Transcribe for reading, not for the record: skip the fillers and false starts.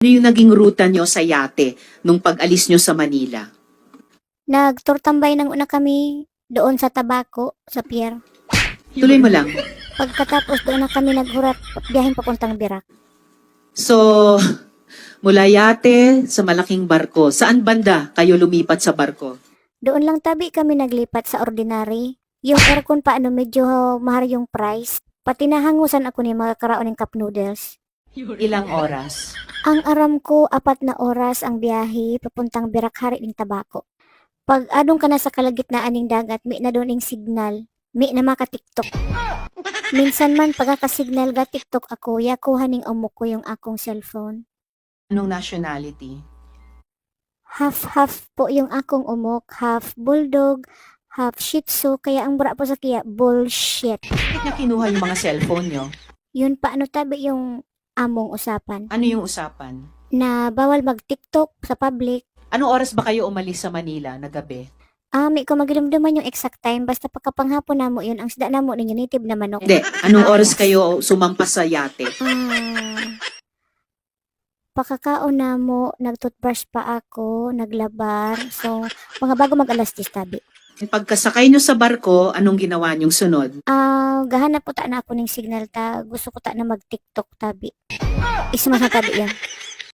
Ano yung naging ruta nyo sa yate nung pag-alis nyo sa Manila? Nagturtambay ng una kami doon sa Tabaco, sa pier. Tuloy mo lang. Pagkatapos doon na kami naghurat, biyaheng papuntang Birak. So, mula yate sa malaking barko, saan banda kayo lumipat sa barko? Doon lang tabi kami naglipat sa ordinary. Yung aircon pa medyo mahal yung price. Pati nahangusan ako ni mga karaon ng cup noodles. Ilang oras? Ang aram ko, 4 na oras ang biyahe papuntang Birak hari ng Tabaco. Pag adong ka na sa kalagitnaan ng dagat, may na doon yung signal. May na maka-tiktok. Minsan man pagkakasignal ga tiktok ako, yakuha ning amok ko yung akong cellphone. Anong nationality? Half-half po yung akong umok, half bulldog, half shih tzu, kaya ang bura po sa kaya, bullshit. Bakit niya kinuha yung mga cellphone nyo? Yun pa tabi yung among usapan, Ano yung usapan? na bawal mag-tiktok sa public. Anong oras ba kayo umalis sa Manila na gabi? May ko magdumduman yung exact time, basta pagkapanghapon namo yun, ang sida namo ninyo native na manok. Hindi. Anong oras kayo sumampas sa yate? Pakakaon namo, nag-toothbrush pa ako, naglabar, so mga bago mag-alas 10 tabi. Pagkasakay nyo sa barko, anong ginawa nyong sunod? Gahanap po ta na ako ng signal ta. Gusto ko ta na mag-TikTok tabi. Isma sa tabi yan.